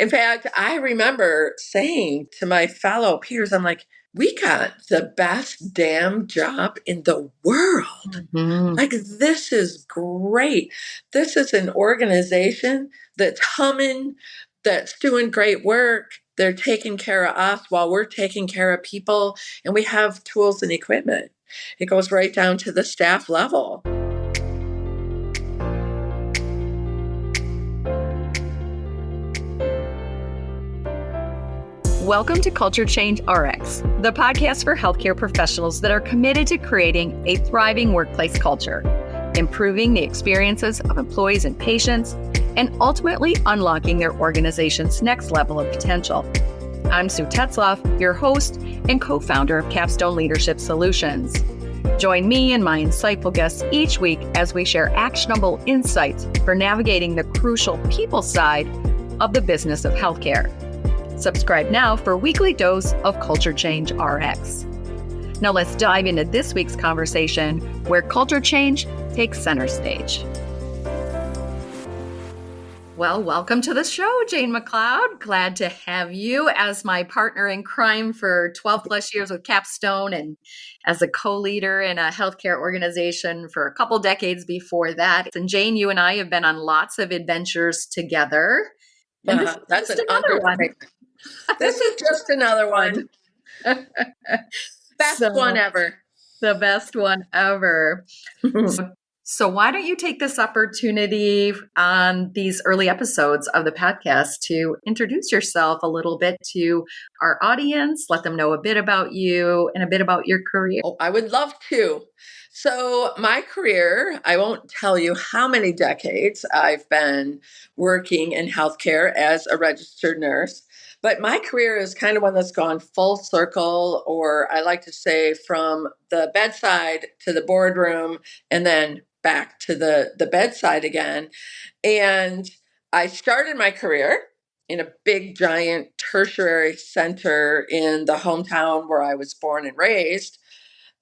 In fact, I remember saying to my fellow peers, I'm like, we got the best damn job in the world. Mhm. Like, this is great. This is an organization that's humming, that's doing great work. They're taking care of us while we're taking care of people, and we have tools and equipment. It goes right down to the staff level. Welcome to Culture Change RX, the podcast for healthcare professionals that are committed to creating a thriving workplace culture, improving the experiences of employees and patients, and ultimately unlocking their organization's next level of potential. I'm Sue Tetzloff, your host and co-founder of Capstone Leadership Solutions. Join me and my insightful guests each week as we share actionable insights for navigating the crucial people side of the business of healthcare. Subscribe now for a weekly dose of Culture Change RX. Now let's dive into this week's conversation where culture change takes center stage. Well, welcome to the show, Jane McLeod. Glad to have you as my partner in crime for 12 plus years with Capstone and as a co-leader in a healthcare organization for a couple decades before that. And Jane, you and I have been on lots of adventures together. And this is That's just an another one. understatement. This is just another one. Best one ever. The best one ever. So why don't you take this opportunity on these early episodes of the podcast to introduce yourself a little bit to our audience, let them know a bit about you and a bit about your career. Oh, I would love to. So, my career, I won't tell you how many decades I've been working in healthcare as a registered nurse, but my career is kind of one that's gone full circle, or I like to say from the bedside to the boardroom and then back to the bedside again. And I started my career in a big, giant tertiary center in the hometown where I was born and raised,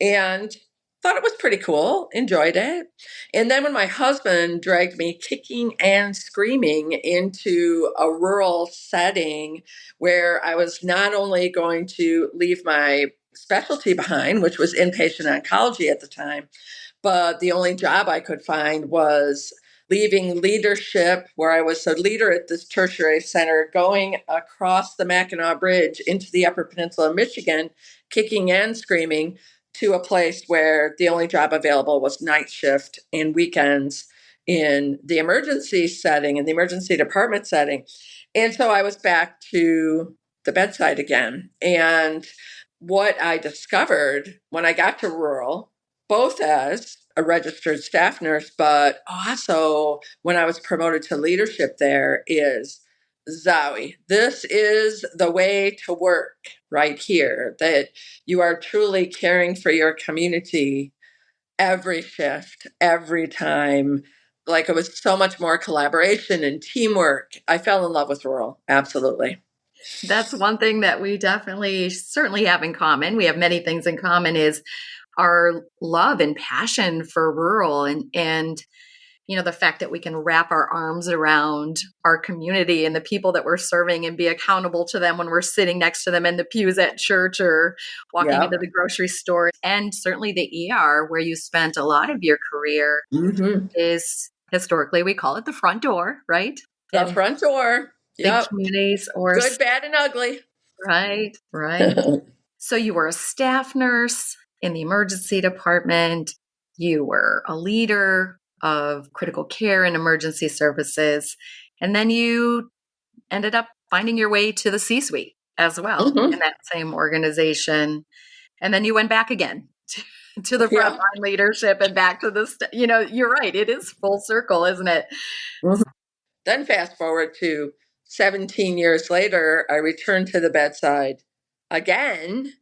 and thought it was pretty cool, enjoyed it. And then when my husband dragged me kicking and screaming into a rural setting where I was not only going to leave my specialty behind, which was inpatient oncology at the time, but the only job I could find was leaving leadership, where I was a leader at this tertiary center, going across the Mackinac Bridge into the Upper Peninsula of Michigan, kicking and screaming, to a place where the only job available was night shift and weekends in the emergency setting, in the emergency department setting. And so I was back to the bedside again. And what I discovered when I got to rural, both as a registered staff nurse, but also when I was promoted to leadership there, is Zowie, this is the way to work right here, that you are truly caring for your community every shift, every time. Like, it was so much more collaboration and teamwork. I fell in love with rural. Absolutely. That's one thing that we definitely certainly have in common. We have many things in common is our love and passion for rural and you know, the fact that we can wrap our arms around our community and the people that we're serving and be accountable to them when we're sitting next to them in the pews at church or walking into the grocery store. And certainly the ER, where you spent a lot of your career, is historically, we call it the front door, right? The front door. Big Yep. communities or Good, bad, and ugly. right. So you were a staff nurse in the emergency department. You were a leader of critical care and emergency services. And then you ended up finding your way to the C-suite as well in that same organization. And then you went back again to the frontline leadership and back to the, you know, you're right. It is full circle, isn't it? Then fast forward to 17 years later, I returned to the bedside again.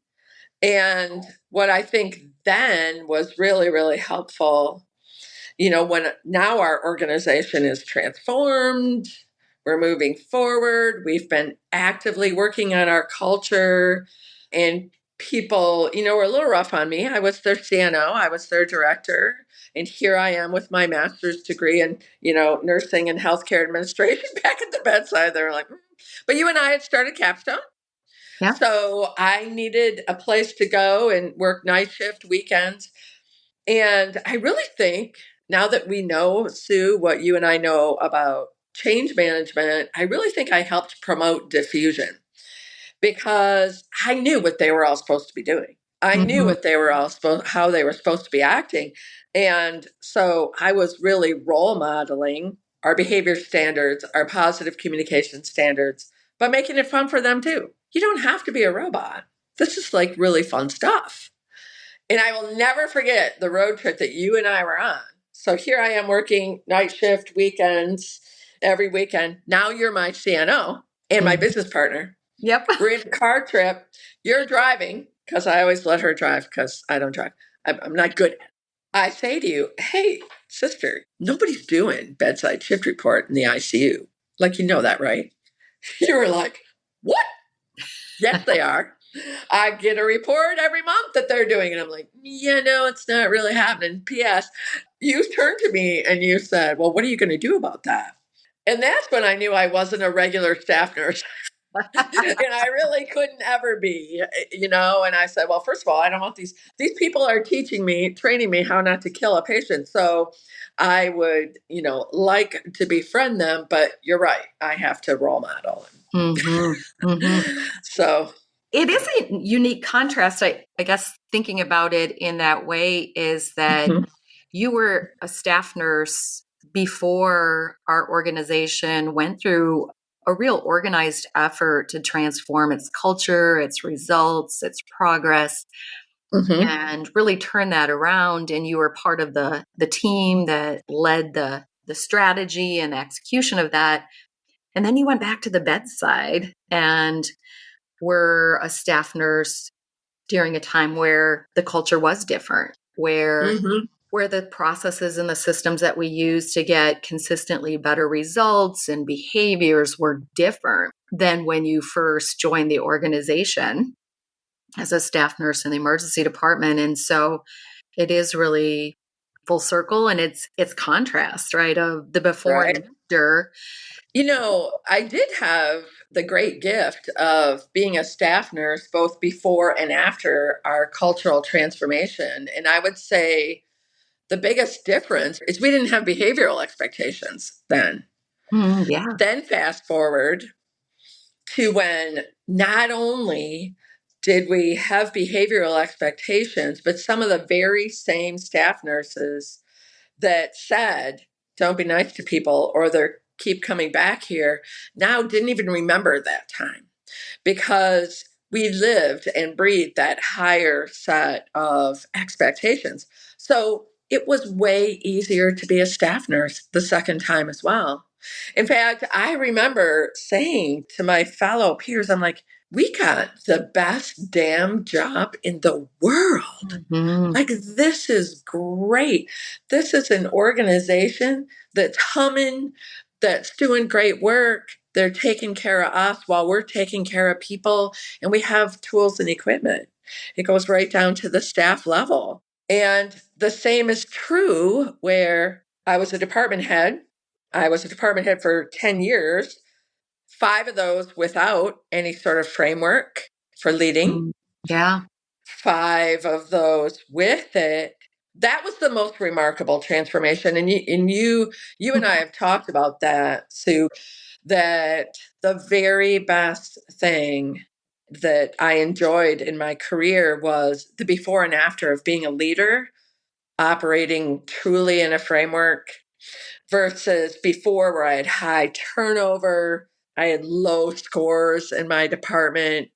And what I think then was really, really helpful, you know, when now our organization is transformed, we're moving forward, we've been actively working on our culture, and people, you know, were a little rough on me. I was their CNO, I was their director, and here I am with my master's degree in, you know, nursing and healthcare administration back at the bedside. They were like, But you and I had started Capstone. Yeah. So I needed a place to go and work night shift weekends. And I really think now that we know, Sue, what you and I know about change management, I really think I helped promote diffusion because I knew what they were all supposed to be doing. I knew Hmm. what they were all supposed, how they were supposed to be acting. And so I was really role modeling our behavior standards, our positive communication standards, but making it fun for them too. You don't have to be a robot. This is like really fun stuff. And I will never forget the road trip that you and I were on. So here I am working night shift, weekends, every weekend. Now you're my CNO and my Hmm. business partner. Yep. We're in a car trip. You're driving because I always let her drive because I don't drive. I'm not good. I say to you, hey, sister, nobody's doing bedside shift report in the ICU. Like, you know that, right? You were like, what? Yes, they are. I get a report every month that they're doing. And I'm like, yeah, no, it's not really happening. P.S. You turned to me and you said, well, what are you going to do about that? And that's when I knew I wasn't a regular staff nurse. And I really couldn't ever be, you know. And I said, well, first of all, I don't want these people are teaching me, training me how not to kill a patient. So I would, you know, like to befriend them, but you're right, I have to role model Hmm. Hmm. them. So It is a unique contrast. I guess thinking about it in that way is that mhm, you were a staff nurse before our organization went through a real organized effort to transform its culture, its results, its progress, mhm, and really turn that around. And you were part of the team that led the strategy and execution of that. And then you went back to the bedside and were a staff nurse during a time where the culture was different, mhm. where the processes and the systems that we use to get consistently better results and behaviors were different than when you first joined the organization as a staff nurse in the emergency department. And so it is really full circle, and it's contrast, right, of the before and Right. after. You know, I did have the great gift of being a staff nurse both before and after our cultural transformation. And I would say the biggest difference is we didn't have behavioral expectations then. Yeah. Then fast forward to when not only did we have behavioral expectations, but some of the very same staff nurses that said, don't be nice to people or they keep coming back here, now didn't even remember that time because we lived and breathed that higher set of expectations. So it was way easier to be a staff nurse the second time as well. In fact, I remember saying to my fellow peers, I'm like, we got the best damn job in the world. Hmm. Like, this is great. This is an organization that's humming, that's doing great work. They're taking care of us while we're taking care of people, and we have tools and equipment. It goes right down to the staff level. And the same is true where I was a department head. I was a department head for 10 years, five of those without any sort of framework for leading, Yeah. five of those with it. That was the most remarkable transformation. And you and I have talked about that, Sue, that the very best thing that I enjoyed in my career was the before and after of being a leader, operating truly in a framework versus before where I had high turnover, I had low scores in my department.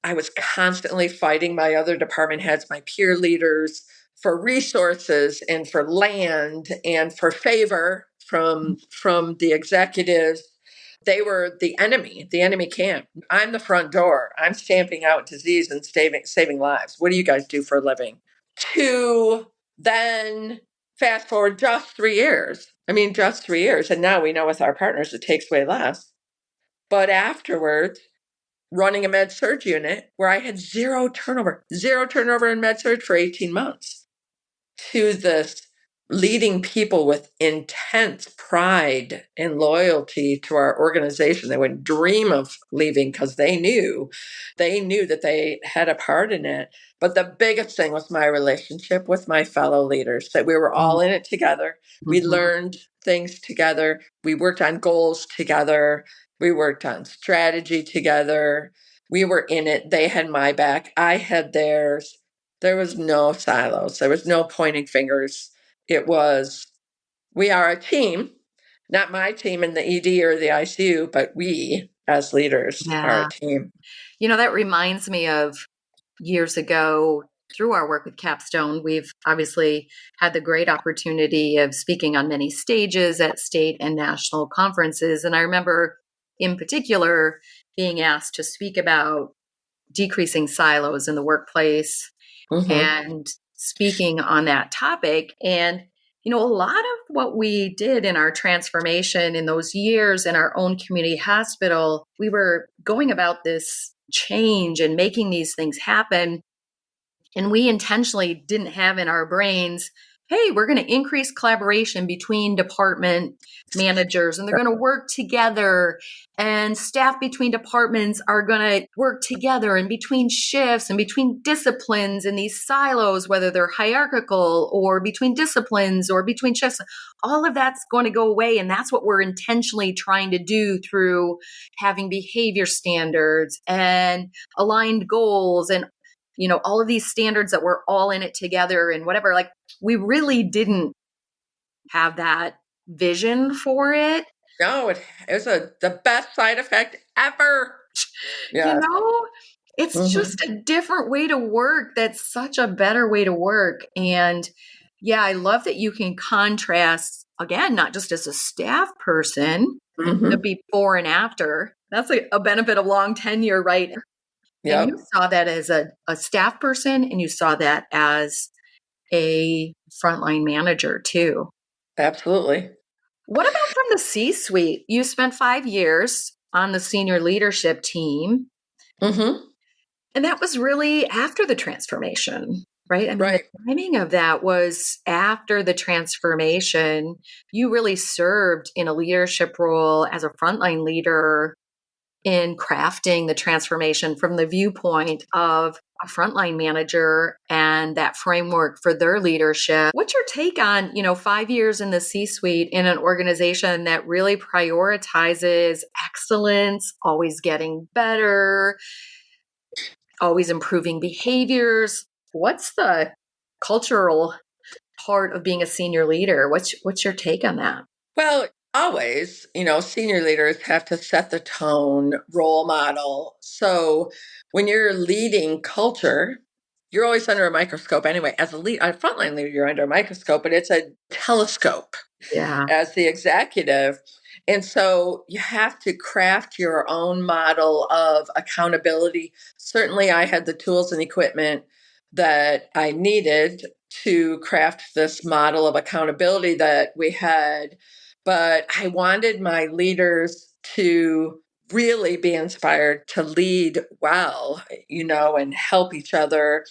I was constantly fighting my other department heads, my peer leaders for resources and for land and for favor from the executives. They were the enemy camp. I'm the front door. I'm stamping out disease and saving lives. What do you guys do for a living? To then fast forward just 3 years. I mean, just 3 years. And now we know with our partners it takes way less. But afterwards, running a med surge unit where I had zero turnover in med surge for 18 months to this leading people with intense pride and loyalty to our organization. They wouldn't dream of leaving because they knew that they had a part in it. But the biggest thing was my relationship with my fellow leaders, that we were all in it together. We Mhm. learned things together. We worked on goals together. We worked on strategy together. We were in it. They had my back. I had theirs. There was no silos. There was no pointing fingers. It was, we are a team, not my team in the ED or the ICU, but we as leaders are a Yeah. team. That reminds me of years ago through our work with Capstone. We've obviously had the great opportunity of speaking on many stages at state and national conferences. And I remember in particular being asked to speak about decreasing silos in the workplace Mm-hmm. and speaking on that topic. And, a lot of what we did in our transformation in those years in our own community hospital, we were going about this change and making these things happen. And we intentionally didn't have in our brains, hey, we're going to increase collaboration between department managers and they're going to work together, and staff between departments are going to work together, and between shifts and between disciplines in these silos, whether they're hierarchical or between disciplines or between shifts, all of that's going to go away. And that's what we're intentionally trying to do through having behavior standards and aligned goals and all of these standards that we're all in it together and whatever. Like, we really didn't have that vision for it. No, it was the best side effect ever. You Yes. know, it's Mm-hmm. just a different way to work. That's such a better way to work. And yeah, I love that you can contrast, again, not just as a staff person, the Mm-hmm. before and after. That's a benefit of long tenure, right? And you Yep. saw that as a staff person, and you saw that as a frontline manager too. Absolutely. What about from the C suite? You spent 5 years on the senior leadership team, Mm-hmm. and that was really after the transformation, right? I mean, the Right. timing of that was after the transformation. You really served in a leadership role as a frontline leader in crafting the transformation from the viewpoint of a frontline manager and that framework for their leadership. What's your take on, 5 years in the C-suite in an organization that really prioritizes excellence, always getting better, always improving behaviors? What's the cultural part of being a senior leader? What's your take on that? Well, always, senior leaders have to set the tone, role model. So when you're leading culture, you're always under a microscope anyway. As a frontline leader, you're under a microscope, but it's a telescope Yeah. as the executive. And so you have to craft your own model of accountability. Certainly, I had the tools and equipment that I needed to craft this model of accountability that we had. But I wanted my leaders to really be inspired to lead well, and help each other.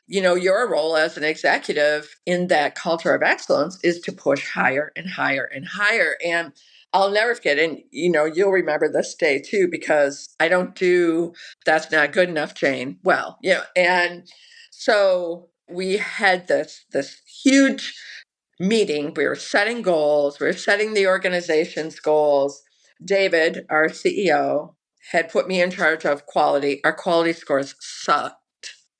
Your role as an executive in that culture of excellence is to push higher and higher and higher. And I'll never forget, and you'll remember this day too, because I don't do that's not good enough, Jane. Well, and so we had this huge meeting. We were setting goals, we were setting the organization's goals. David, our CEO, had put me in charge of quality. Our quality scores sucked.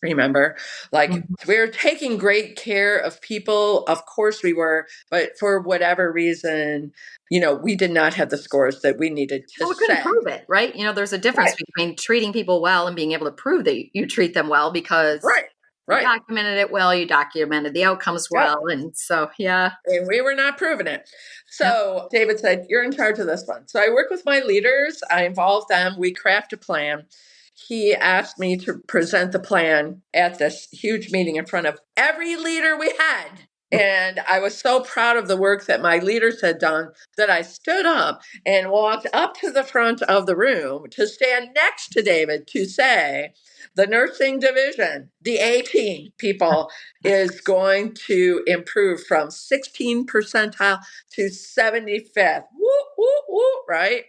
Remember, like, Mhm. we were taking great care of people. Of course we were, but for whatever reason, we did not have the scores that we needed to Well, we couldn't set. prove it, right? There's a difference Right, between treating people well and being able to prove that you treat them well because right, you right. documented it well, you documented the outcomes Yep. well. And so, yeah. And we were not proving it. Yep. So David said, "You're in charge of this one." So I work with my leaders, I involve them, we craft a plan. He asked me to present the plan at this huge meeting in front of every leader we had. And I was so proud of the work that my leaders had done that I stood up and walked up to the front of the room to stand next to David to say, the nursing division, the A team, people, is going to improve from 16th percentile to 75th. Woo, woo, woo, right?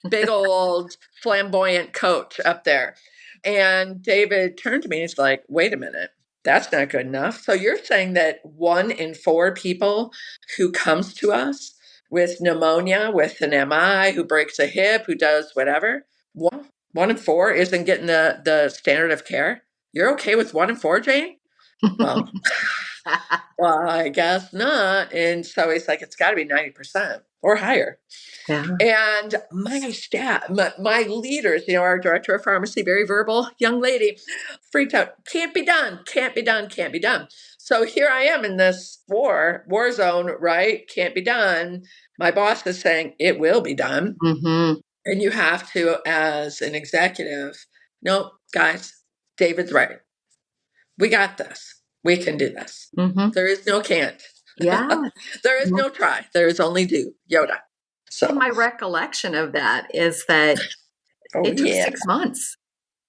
Big old flamboyant coach up there. And David turned to me and he's like, wait a minute. That's not good enough. So you're saying that 1 in 4 people who comes to us with pneumonia, with an MI, who breaks a hip, who does whatever, 1 in 4 isn't getting the standard of care? You're okay with 1 in 4, Jane? Well, well, I guess not. And so he's like, it's got to be 90% or higher. Yeah. And my staff, my leaders, our director of pharmacy, very verbal young lady, freaked out. Can't be done, can't be done, can't be done. So here I am in this war zone, right? Can't be done. My boss is saying it will be done. Mm-hmm. And you have to, as an executive, no, guys, David's right. We got this. We can do this. Mm-hmm. There is no can't. Yeah. There is no try. There is only do. Yoda. So my recollection of that is that it took 6 months.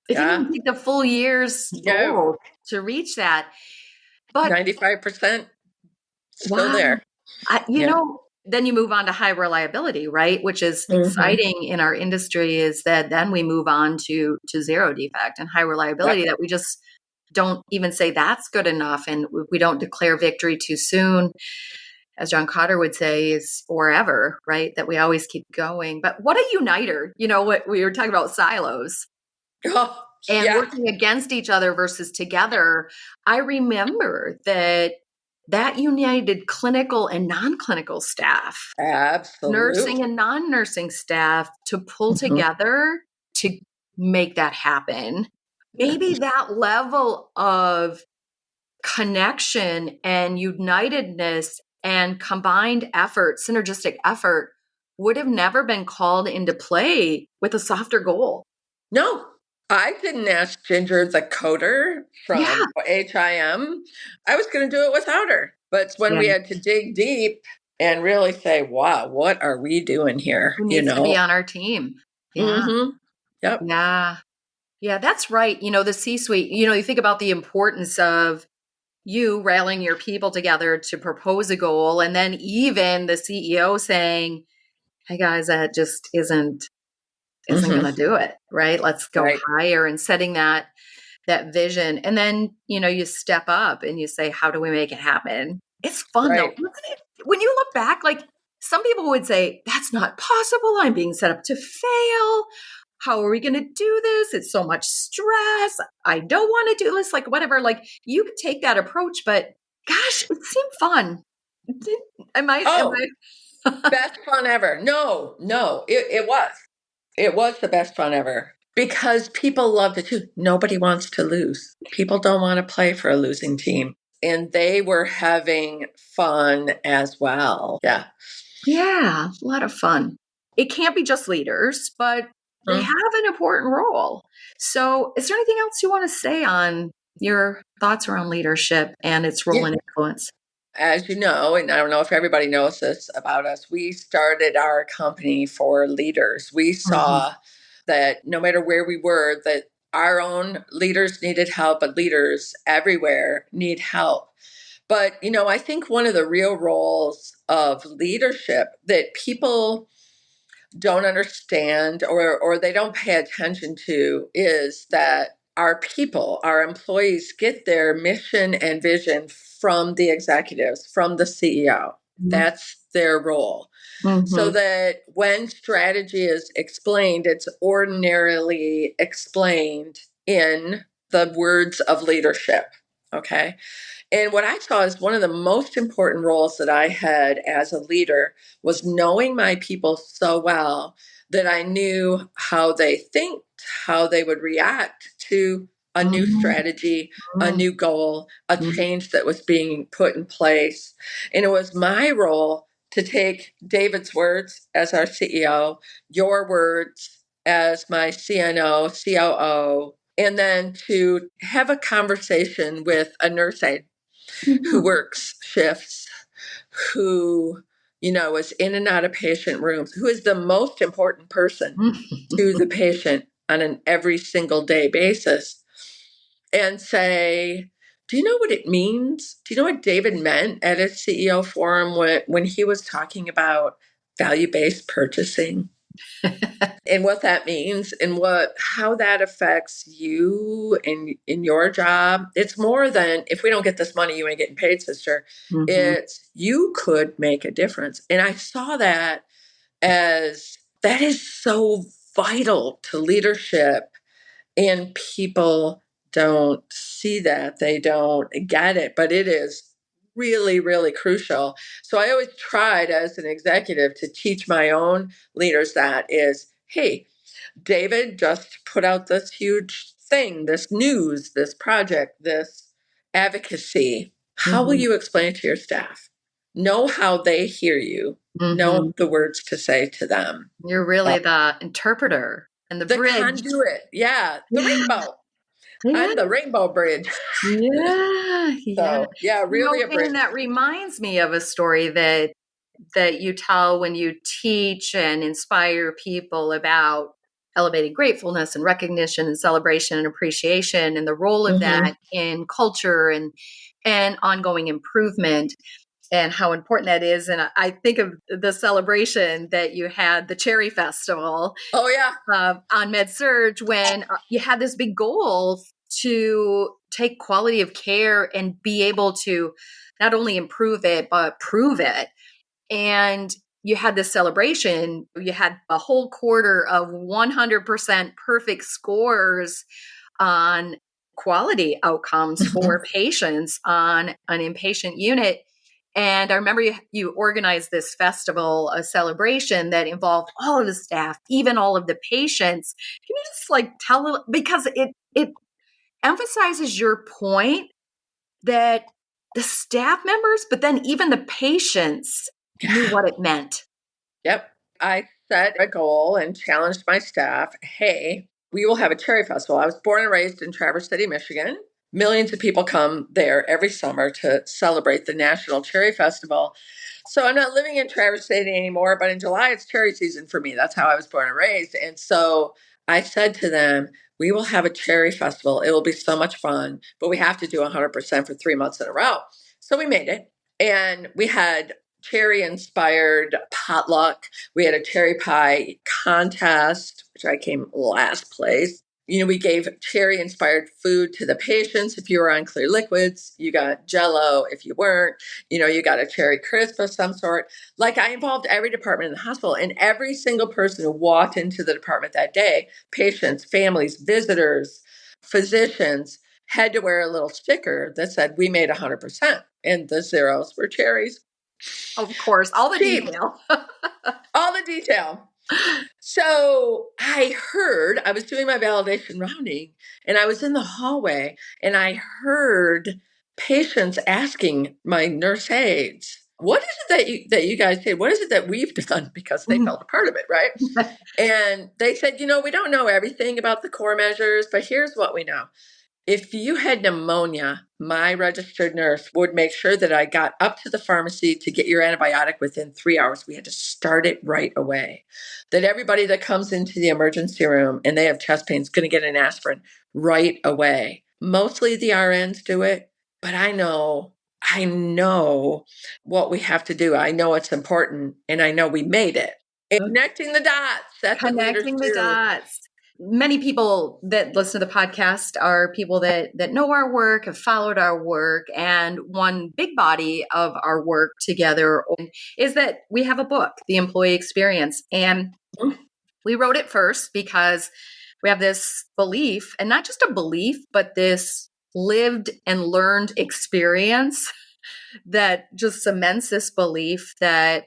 It didn't even take the full year's goal to reach that. But 95% still there. Then you move on to high reliability, right? Which is exciting in our industry, is that then we move on to zero defect and high reliability, that we just don't even say that's good enough, and we don't declare victory too soon. As John Cotter would say, is or ever, right? That we always keep going. But what a uniter, what we were talking about, silos. And working against each other versus together. I remember that united clinical and non-clinical staff, absolutely, nursing and non-nursing staff, to pull together to make that happen. Maybe that level of connection and unitedness and combined effort, synergistic effort, would have never been called into play with a softer goal. No, I didn't ask Ginger, the coder from HIM. I was going to do it without her. But when we had to dig deep and really say, wow, what are we doing here? Who needs to be on our team? Yeah. Mm-hmm. Yep. Yeah. Yeah, that's right. The C-suite, you think about the importance of you rallying your people together to propose a goal, and then even the CEO saying, hey guys, that just isn't going to do it, right? Let's go higher, and setting that vision. And then, you step up and you say, how do we make it happen? It's fun though. When you look back, like, some people would say, that's not possible. I'm being set up to fail. How are we going to do this? It's so much stress. I don't want to do this, like whatever. Like, you could take that approach, but gosh, it seemed fun. Best fun ever. No, it was. It was the best fun ever, because people loved it too. Nobody wants to lose. People don't want to play for a losing team. And they were having fun as well. Yeah. Yeah, a lot of fun. It can't be just leaders, but they have an important role. So is there anything else you want to say on your thoughts around leadership and its role and influence? As you know, and I don't know if everybody knows this about us, we started our company for leaders. We saw that no matter where we were, that our own leaders needed help, but leaders everywhere need help. But, I think one of the real roles of leadership that people don't understand or they don't pay attention to is that our people, our employees, get their mission and vision from the executives, from the CEO. That's their role. So that when strategy is explained, it's ordinarily explained in the words of leadership. Okay. And what I saw is one of the most important roles that I had as a leader was knowing my people so well that I knew how they think, how they would react to a new strategy, a new goal, a change that was being put in place. And it was my role to take David's words as our CEO, your words as my CNO, COO, and then to have a conversation with a nurse aide who Mhm. works shifts, who, is in and out of patient rooms, who is the most important person to the patient on an every single day basis, and say, do you know what it means? Do you know what David meant at his CEO forum when he was talking about value-based purchasing and what that means and how that affects you in your job? It's more than, if we don't get this money, you ain't getting paid, sister. Mhm. It's, you could make a difference. And I saw that as, that is so vital to leadership, and people don't see that. They don't get it, but it is really, really crucial. So I always tried as an executive to teach my own leaders that is, hey, David just put out this huge thing, this news, this project, this advocacy. How will Mhm. you explain it to your staff? Know how they hear you, know Mhm. the words to say to them. You're really the interpreter and the The bridge. conduit, yeah, the Yeah. rainbow. Yeah. I'm the rainbow bridge. Yeah. Yeah. So, yeah, really a And bridge. that reminds me of a story that you tell when you teach and inspire people about elevating gratefulness and recognition and celebration and appreciation and the role of Mm-hmm. that in culture and ongoing improvement and how important that is. And I think of the celebration that you had, the Cherry Festival Oh, yeah. on MedSurge, when you had this big goal to take quality of care and be able to not only improve it, but prove it. And you had this celebration, you had a whole quarter of 100% perfect scores on quality outcomes Mm-hmm. for patients on an inpatient unit. And I remember you organized this festival, a celebration that involved all of the staff, even all of the patients. Can you just tell, because it emphasizes your point that the staff members, but then even the patients knew Yeah. what it meant. Yep. I set a goal and challenged my staff. Hey, we will have a cherry festival. I was born and raised in Traverse City, Michigan. Millions of people come there every summer to celebrate the National Cherry Festival. So I'm not living in Traverse City anymore, but in July it's cherry season for me. That's how I was born and raised. And so I said to them, we will have a cherry festival. It will be so much fun, but we have to do 100% for 3 months in a row. So we made it. And we had cherry inspired potluck. We had a cherry pie contest, which I came last place. We gave cherry inspired food to the patients. If you were on clear liquids, you got Jello. If you weren't, you got a cherry crisp of some sort. Like, I involved every department in the hospital, and every single person who walked into the department that day, patients, families, visitors, physicians, had to wear a little sticker that said, we made 100%. And the zeros were cherries. Of course, all the Cheap, detail. all the detail. So I was doing my validation rounding, and I was in the hallway, and I heard patients asking my nurse aides, what is it that you guys did? What is it that we've done? Because they felt a part of it, right? And they said, we don't know everything about the core measures, but here's what we know. If you had pneumonia, my registered nurse would make sure that I got up to the pharmacy to get your antibiotic within 3 hours. We had to start it right away. That everybody that comes into the emergency room and they have chest pain is going to get an aspirin right away. Mostly the RNs do it, but I know what we have to do. I know it's important, and I know we made it. And connecting the dots, that's what leaders Connecting the do. dots. Many people that listen to the podcast are people that know our work, have followed our work, and one big body of our work together is that we have a book, The Employee Experience. And we wrote it first because we have this belief, and not just a belief, but this lived and learned experience that just cements this belief that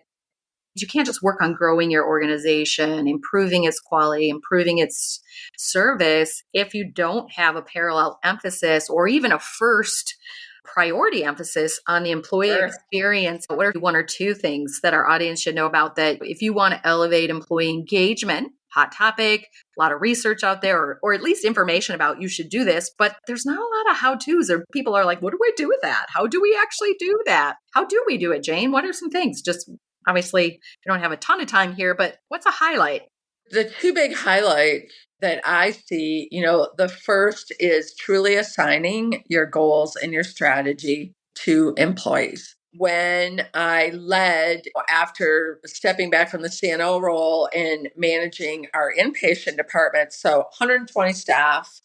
you can't just work on growing your organization, improving its quality, improving its service if you don't have a parallel emphasis or even a first priority emphasis on the employee Sure. experience. What are one or two things that our audience should know about that if you want to elevate employee engagement hot topic, a lot of research out there, or at least information about you should do this, but there's not a lot of how-tos, or people are like, what do I do with that? How do we actually do that? How do we do it, Jane? What are some things? Just obviously, we don't have a ton of time here, but what's a highlight? The two big highlights that I see, the first is truly assigning your goals and your strategy to employees. When I led, after stepping back from the CNO role and managing our inpatient department, so 120 staff,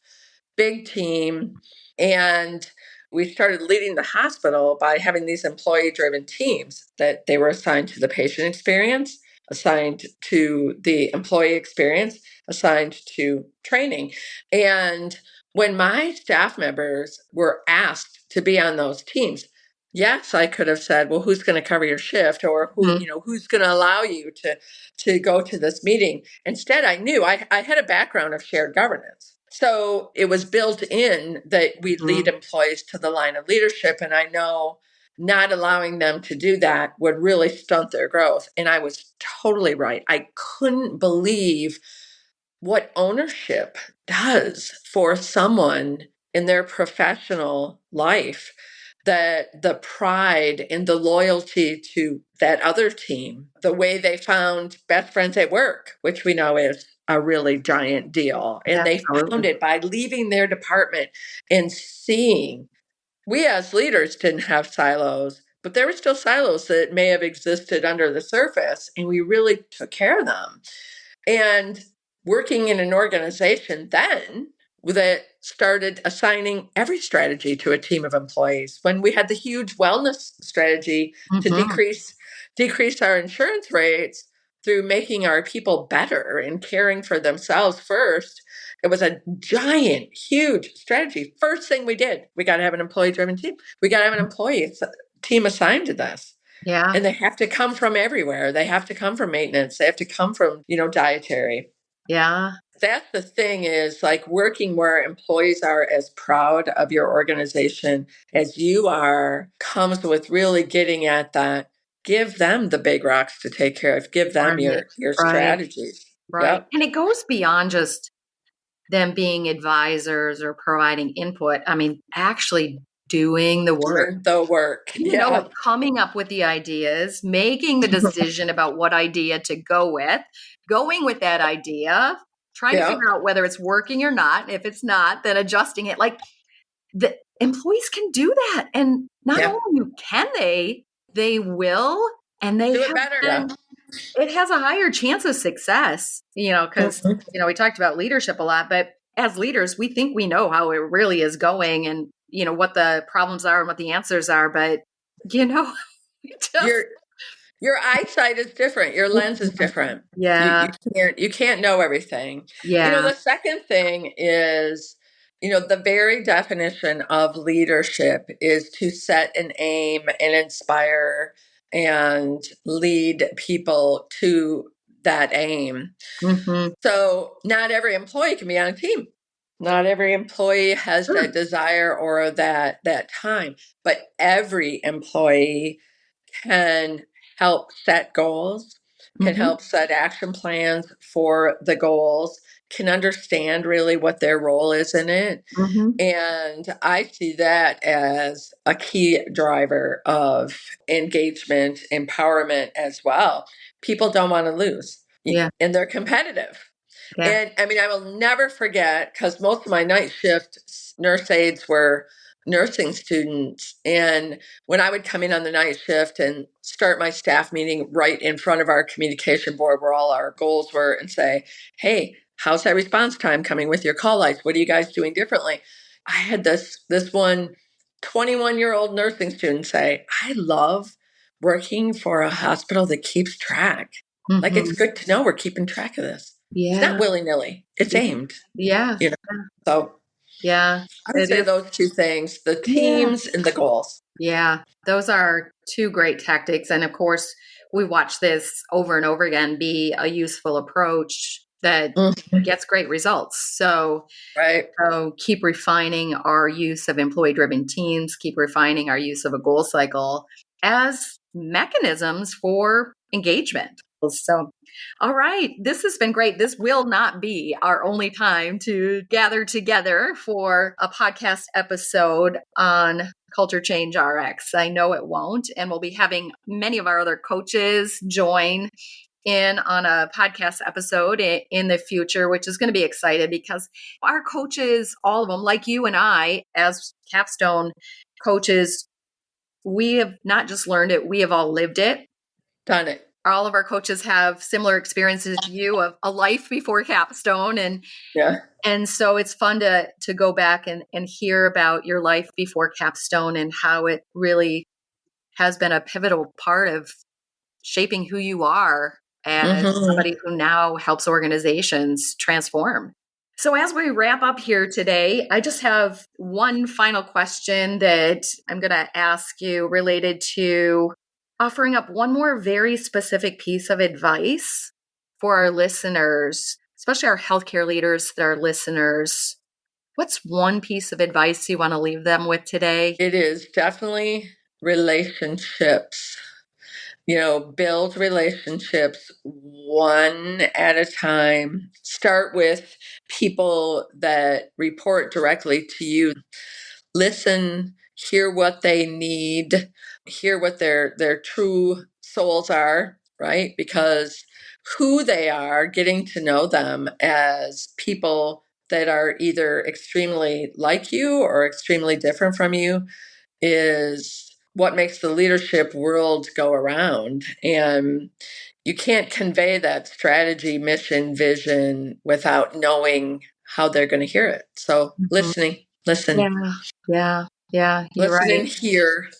big team, and we started leading the hospital by having these employee driven teams that they were assigned to the patient experience, assigned to the employee experience, assigned to training. And when my staff members were asked to be on those teams, yes, I could have said, well, who's going to cover your shift, or who's going to allow you to go to this meeting? Instead, I knew I had a background of shared governance. So it was built in that we lead employees to the line of leadership. And I know not allowing them to do that would really stunt their growth. And I was totally right. I couldn't believe what ownership does for someone in their professional life, that the pride and the loyalty to that other team, the way they found best friends at work, which we know is a really giant deal. And they found it by leaving their department and seeing. We as leaders didn't have silos, but there were still silos that may have existed under the surface, and we really took care of them. And working in an organization then that started assigning every strategy to a team of employees, when we had the huge wellness strategy to decrease our insurance rates through making our people better and caring for themselves first. It was a giant, huge strategy. First thing we did, we got to have an employee-driven team. We got to have an employee team assigned to this. Yeah. And they have to come from everywhere. They have to come from maintenance. They have to come from, dietary. Yeah. That's the thing, is like working where employees are as proud of your organization as you are comes with really getting at that. Give them the big rocks to take care of. Give them your strategies. Right. Yep. And it goes beyond just them being advisors or providing input. I mean, actually doing the work. Coming up with the ideas, making the decision about what idea to go with, going with that idea, trying to figure out whether it's working or not. If it's not, then adjusting it. Like, the employees can do that. And not only can they will, and they do it better. It has a higher chance of success, because, we talked about leadership a lot, but as leaders, we think we know how it really is going and, what the problems are and what the answers are. But, your eyesight is different. Your lens is different. Yeah. You can't know everything. Yeah. The second thing is, the very definition of leadership is to set an aim and inspire and lead people to that aim. So not every employee can be on a team. Not every employee has that desire or that time, but every employee can help set goals, can help set action plans for the goals, can understand really what their role is in it. And I see that as a key driver of engagement, empowerment as well. People don't want to lose. And they're competitive. And I mean, I will never forget, because most of my night shift nurse aides were nursing students. And when I would come in on the night shift and start my staff meeting right in front of our communication board where all our goals were, and say, hey, how's that response time coming with your call lights? What are you guys doing differently? I had this one 21-year-old nursing student say, I love working for a hospital that keeps track. Like, it's good to know we're keeping track of this. It's not willy-nilly. It's aimed. So I would say those two things, the teams and the goals. Yeah, those are two great tactics. And of course, we watch this over and over again be a useful approach that gets great results. So keep refining our use of employee-driven teams, keep refining our use of a goal cycle as mechanisms for engagement. So, all right, this has been great. This will not be our only time to gather together for a podcast episode on Culture Change RX. I know it won't. And we'll be having many of our other coaches join in on a podcast episode in the future, which is going to be exciting because our coaches, all of them, like you and I, as Capstone coaches, we have not just learned it, we have all lived it. Done it. All of our coaches have similar experiences to you of a life before Capstone. And so it's fun to go back and hear about your life before Capstone and how it really has been a pivotal part of shaping who you are as somebody who now helps organizations transform. So as we wrap up here today, I just have one final question that I'm going to ask you related to offering up one more very specific piece of advice for our listeners, especially our healthcare leaders that are listeners. What's one piece of advice you want to leave them with today? It is definitely relationships. Build relationships one at a time. Start with people that report directly to you. Listen, hear what they need, hear what their true souls are, right? Because who they are, getting to know them as people that are either extremely like you or extremely different from you is what makes the leadership world go around. And you can't convey that strategy, mission, vision without knowing how they're going to hear it. So listen. Yeah. You're Listen right. and hear.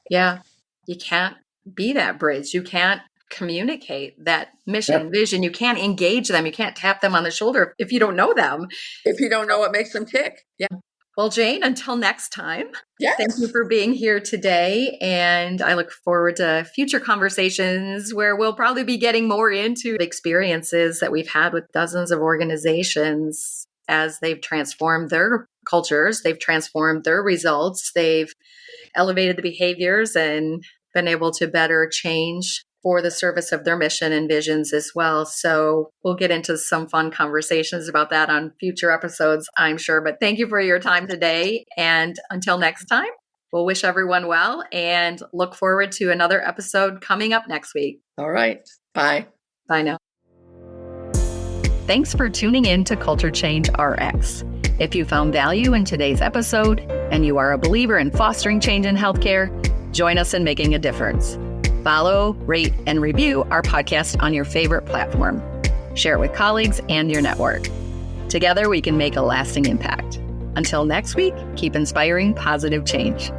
Yeah. You can't be that bridge. You can't communicate that mission, vision. You can't engage them. You can't tap them on the shoulder if you don't know them. If you don't know what makes them tick. Yeah. Well, Jane, until next time, Yes. Thank you for being here today. And I look forward to future conversations where we'll probably be getting more into the experiences that we've had with dozens of organizations as they've transformed their cultures, they've transformed their results, they've elevated the behaviors and been able to better change for the service of their mission and visions as well. So we'll get into some fun conversations about that on future episodes, I'm sure. But thank you for your time today. And until next time, we'll wish everyone well and look forward to another episode coming up next week. All right. Bye. Bye now. Thanks for tuning in to Culture Change RX. If you found value in today's episode and you are a believer in fostering change in healthcare, join us in making a difference. Follow, rate, and review our podcast on your favorite platform. Share it with colleagues and your network. Together, we can make a lasting impact. Until next week, keep inspiring positive change.